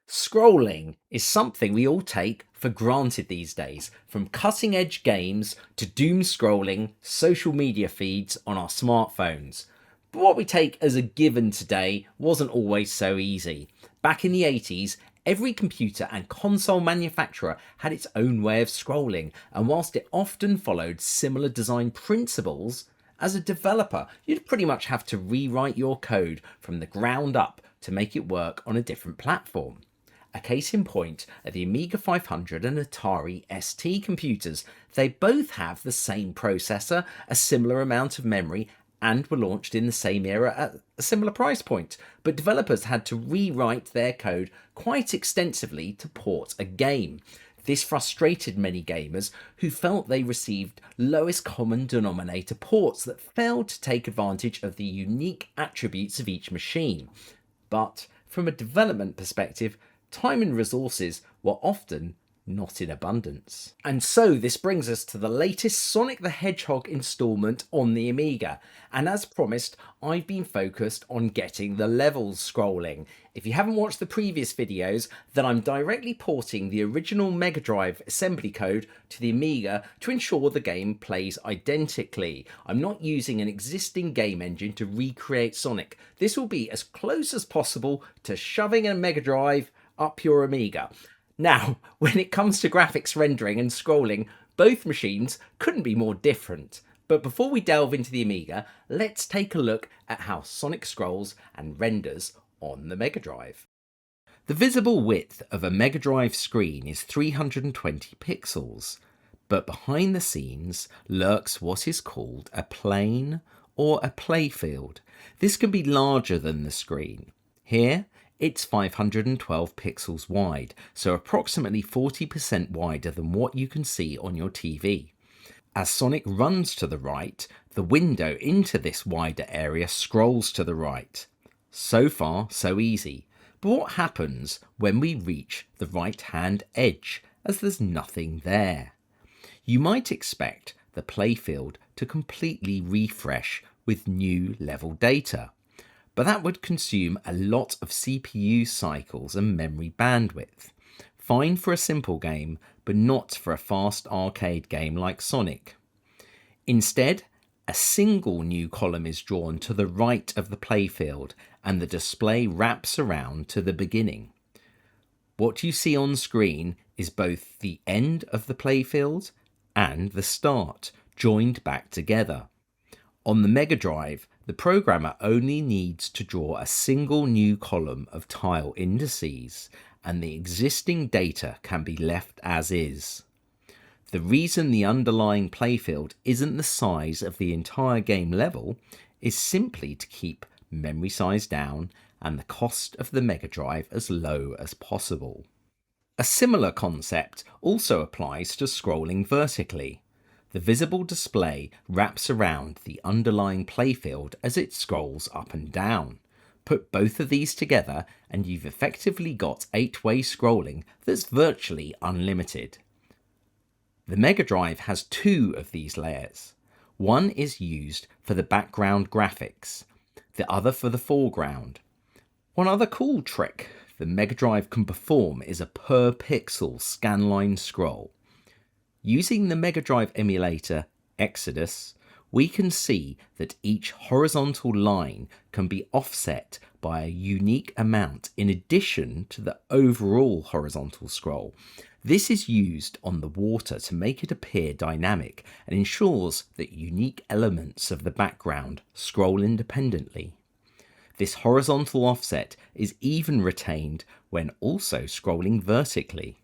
Scrolling is something we all take for granted these days, from cutting edge games to doom scrolling social media feeds on our smartphones. But what we take as a given today wasn't always so easy. Back in the 80s, every computer and console manufacturer had its own way of scrolling, and whilst it often followed similar design principles, as a developer, you'd pretty much have to rewrite your code from the ground up to make it work on a different platform. A case in point are the Amiga 500 and Atari ST computers. They both have the same processor, a similar amount of memory, and were launched in the same era at a similar price point, but developers had to rewrite their code quite extensively to port a game. This frustrated many gamers who felt they received lowest common denominator ports that failed to take advantage of the unique attributes of each machine. But from a development perspective, time and resources were often not in abundance. And so this brings us to the latest Sonic the Hedgehog installment on the Amiga. And as promised, I've been focused on getting the levels scrolling. If you haven't watched the previous videos, then I'm directly porting the original Megadrive assembly code to the Amiga to ensure the game plays identically. I'm not using an existing game engine to recreate Sonic. This will be as close as possible to shoving a Megadrive up your Amiga. Now, when it comes to graphics rendering and scrolling, both machines couldn't be more different. But before we delve into the Amiga, let's take a look at how Sonic scrolls and renders on the Mega Drive. The visible width of a Mega Drive screen is 320 pixels, but behind the scenes lurks what is called a plane or a playfield. This can be larger than the screen. Here, it's 512 pixels wide, so approximately 40% wider than what you can see on your TV. As Sonic runs to the right, the window into this wider area scrolls to the right. So far, so easy. But what happens when we reach the right-hand edge, as there's nothing there? You might expect the playfield to completely refresh with new level data, but that would consume a lot of CPU cycles and memory bandwidth. Fine for a simple game, but not for a fast arcade game like Sonic. Instead, a single new column is drawn to the right of the playfield, and the display wraps around to the beginning. What you see on screen is both the end of the playfield and the start, joined back together. On the Mega Drive, the programmer only needs to draw a single new column of tile indices, and the existing data can be left as is. The reason the underlying playfield isn't the size of the entire game level is simply to keep memory size down and the cost of the Mega Drive as low as possible. A similar concept also applies to scrolling vertically. The visible display wraps around the underlying playfield as it scrolls up and down. Put both of these together and you've effectively got 8-way scrolling that's virtually unlimited. The Mega Drive has 2 of these layers. One is used for the background graphics, the other for the foreground. One other cool trick the Mega Drive can perform is a per pixel scanline scroll. Using the Mega Drive emulator Exodus, we can see that each horizontal line can be offset by a unique amount in addition to the overall horizontal scroll. This is used on the water to make it appear dynamic and ensures that unique elements of the background scroll independently. This horizontal offset is even retained when also scrolling vertically.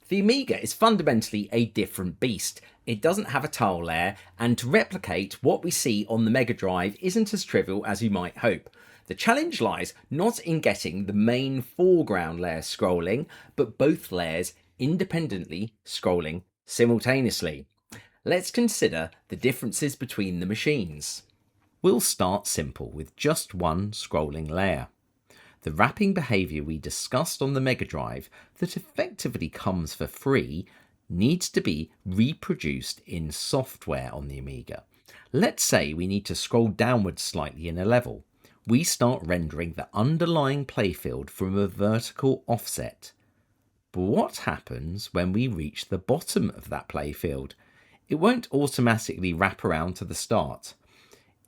The Amiga is fundamentally a different beast. It doesn't have a tile layer, and to replicate what we see on the Mega Drive isn't as trivial as you might hope. The challenge lies not in getting the main foreground layer scrolling, but both layers independently scrolling simultaneously. Let's consider the differences between the machines. We'll start simple with just one scrolling layer. The wrapping behavior we discussed on the Mega Drive that effectively comes for free needs to be reproduced in software on the Amiga. Let's say we need to scroll downwards slightly in a level. we start rendering the underlying playfield from a vertical offset. But what happens when we reach the bottom of that playfield? It won't automatically wrap around to the start.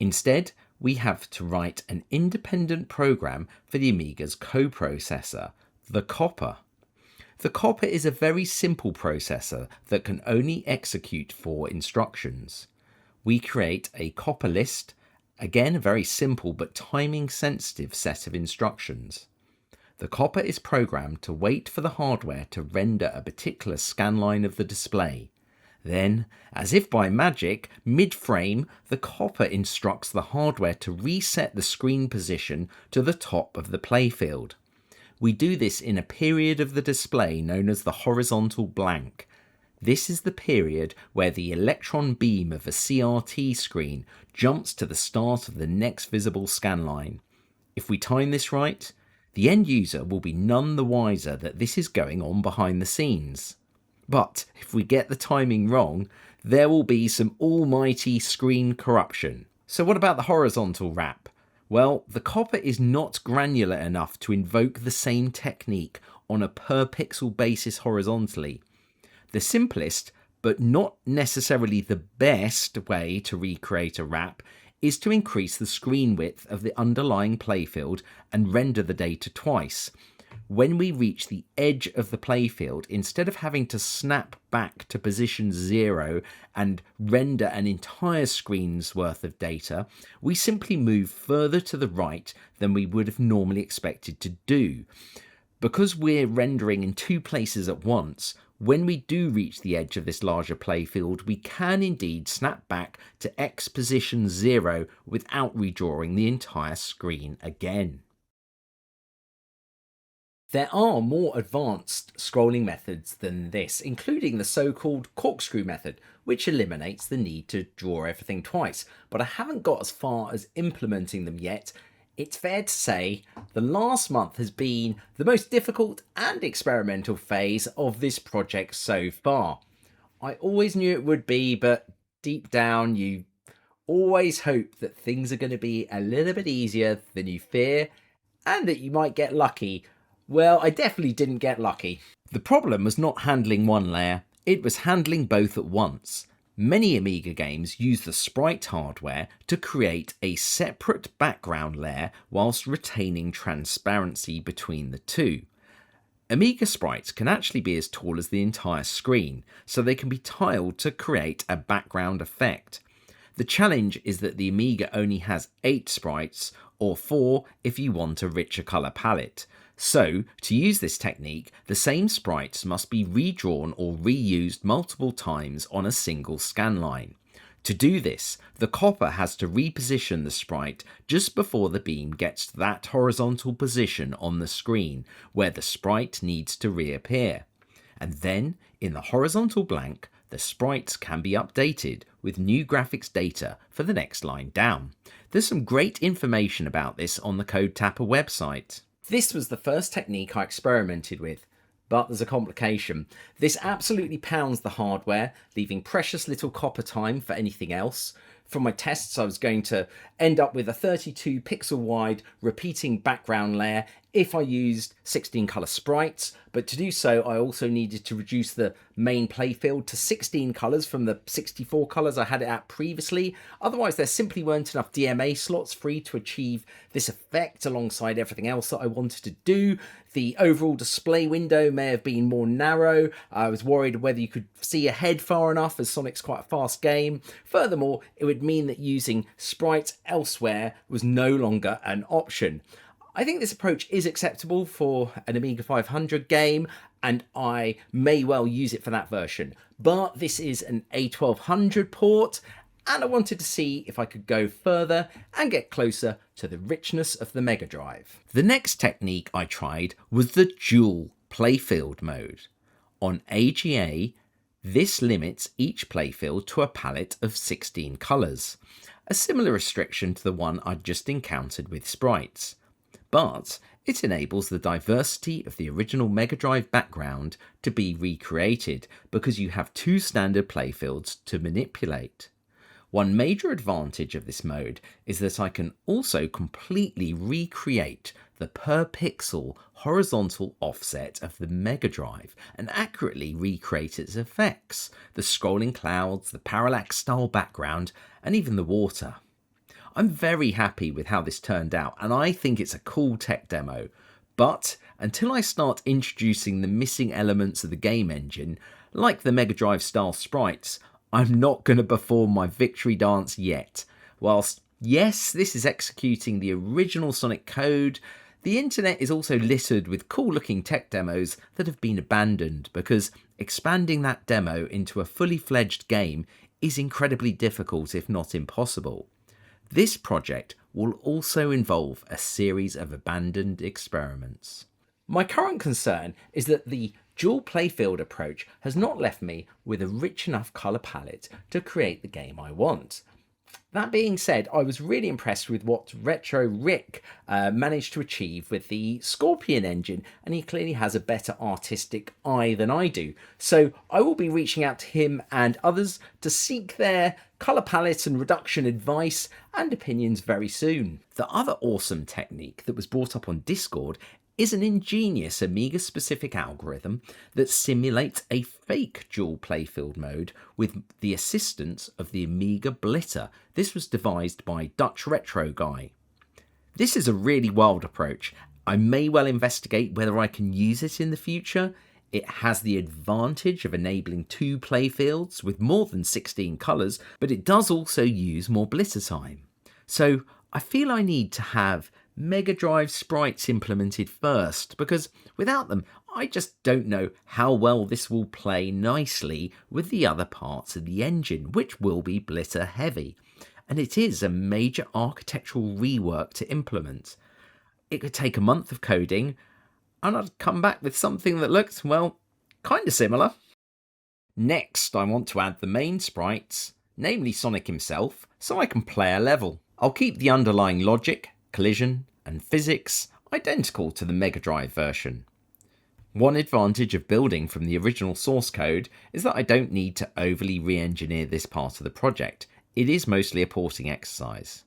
Instead, we have to write an independent program for the Amiga's coprocessor, the copper. The copper is a very simple processor that can only execute 4 instructions. We create a copper list, again a very simple but timing sensitive set of instructions. The copper is programmed to wait for the hardware to render a particular scanline of the display. Then, as if by magic, mid-frame, the copper instructs the hardware to reset the screen position to the top of the playfield. We do this in a period of the display known as the horizontal blank. This is the period where the electron beam of a CRT screen jumps to the start of the next visible scanline. If we time this right, the end user will be none the wiser that this is going on behind the scenes. But if we get the timing wrong, there will be some almighty screen corruption. So what about the horizontal wrap? Well, the copper is not granular enough to invoke the same technique on a per pixel basis horizontally. The simplest, but not necessarily the best way to recreate a wrap is to increase the screen width of the underlying playfield and render the data twice. When we reach the edge of the playfield, instead of having to snap back to position 0 and render an entire screen's worth of data, we simply move further to the right than we would have normally expected to do. Because we're rendering in 2 places at once, when we do reach the edge of this larger playfield, we can indeed snap back to X position 0 without redrawing the entire screen again. There are more advanced scrolling methods than this, including the so-called corkscrew method, which eliminates the need to draw everything twice, but I haven't got as far as implementing them yet. It's fair to say the last month has been the most difficult and experimental phase of this project so far. I always knew it would be, but deep down you always hope that things are going to be a little bit easier than you fear and that you might get lucky. Well, I definitely didn't get lucky. The problem was not handling one layer, it was handling both at once. Many Amiga games use the sprite hardware to create a separate background layer whilst retaining transparency between the two. Amiga sprites can actually be as tall as the entire screen, so they can be tiled to create a background effect. The challenge is that the Amiga only has 8 sprites, or 4 if you want a richer colour palette. So, to use this technique, the same sprites must be redrawn or reused multiple times on a single scanline. To do this, the copper has to reposition the sprite just before the beam gets to that horizontal position on the screen where the sprite needs to reappear. And then, in the horizontal blank, the sprites can be updated with new graphics data for the next line down. There's some great information about this on the Code Tapper website. This was the first technique I experimented with, but there's a complication. This absolutely pounds the hardware, leaving precious little copper time for anything else. From my tests, I was going to end up with a 32 pixel wide repeating background layer if I used 16 color sprites, but to do so I also needed to reduce the main playfield to 16 colors from the 64 colors I had it at previously. Otherwise there simply weren't enough DMA slots free to achieve this effect alongside everything else that I wanted to do. The overall display window may have been more narrow. I was worried whether you could see ahead far enough, as Sonic's quite a fast game. Furthermore, it would mean that using sprites elsewhere was no longer an option. I think this approach is acceptable for an Amiga 500 game, and I may well use it for that version. But this is an A1200 port, and I wanted to see if I could go further and get closer to the richness of the Megadrive. The next technique I tried was the dual playfield mode. On AGA, this limits each playfield to a palette of 16 colours, a similar restriction to the one I'd just encountered with sprites. But it enables the diversity of the original Megadrive background to be recreated because you have 2 standard playfields to manipulate. One major advantage of this mode is that I can also completely recreate the per pixel horizontal offset of the Megadrive and accurately recreate its effects, the scrolling clouds, the parallax style background, and even the water. I'm very happy with how this turned out, and I think it's a cool tech demo. But until I start introducing the missing elements of the game engine, like the Mega Drive style sprites, I'm not going to perform my victory dance yet. Whilst, yes, this is executing the original Sonic code, the internet is also littered with cool looking tech demos that have been abandoned because expanding that demo into a fully fledged game is incredibly difficult, if not impossible. This project will also involve a series of abandoned experiments. My current concern is that the dual playfield approach has not left me with a rich enough colour palette to create the game I want. That being said, I was really impressed with what Retro Rick managed to achieve with the Scorpion engine, and he clearly has a better artistic eye than I do. So I will be reaching out to him and others to seek their colour palette and reduction advice and opinions very soon. The other awesome technique that was brought up on Discord is an ingenious Amiga-specific algorithm that simulates a fake dual playfield mode with the assistance of the Amiga Blitter. This was devised by Dutch Retro Guy. This is a really wild approach. I may well investigate whether I can use it in the future. It has the advantage of enabling 2 playfields with more than 16 colours, but it does also use more blitter time. So I feel I need to have Mega Drive sprites implemented first, because without them I just don't know how well this will play nicely with the other parts of the engine, which will be blitter heavy. And it is a major architectural rework to implement. It could take a month of coding, and I'd come back with something that looked, well, kinda similar. Next, I want to add the main sprites, namely Sonic himself, so I can play a level. I'll keep the underlying logic, collision, and physics identical to the Mega Drive version. One advantage of building from the original source code is that I don't need to overly re-engineer this part of the project. It is mostly a porting exercise.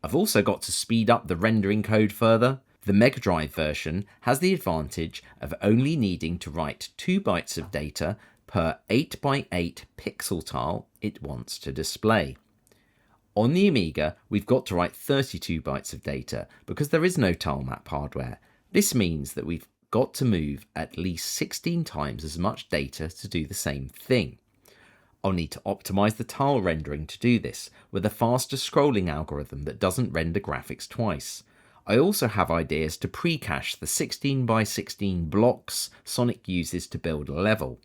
I've also got to speed up the rendering code further. The Mega Drive version has the advantage of only needing to write 2 bytes of data per 8x8 pixel tile it wants to display. On the Amiga, we've got to write 32 bytes of data because there is no tile map hardware. This means that we've got to move at least 16 times as much data to do the same thing. I'll need to optimize the tile rendering to do this with a faster scrolling algorithm that doesn't render graphics twice. I also have ideas to pre-cache the 16x16 blocks Sonic uses to build a level.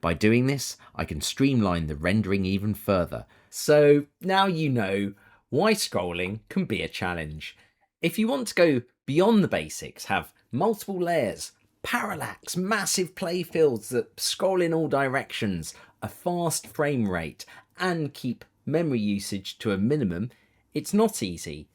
By doing this, I can streamline the rendering even further. So now you know why scrolling can be a challenge. If you want to go beyond the basics, have multiple layers, parallax, massive playfields that scroll in all directions, a fast frame rate, and keep memory usage to a minimum, it's not easy.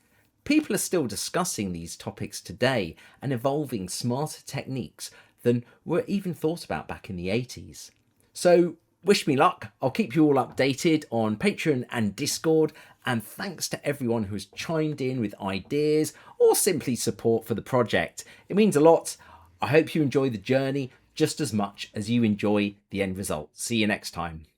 People are still discussing these topics today and evolving smarter techniques than were even thought about back in the 80s. So wish me luck. I'll keep you all updated on Patreon and Discord, and thanks to everyone who has chimed in with ideas or simply support for the project. It means a lot. I hope you enjoy the journey just as much as you enjoy the end result. See you next time.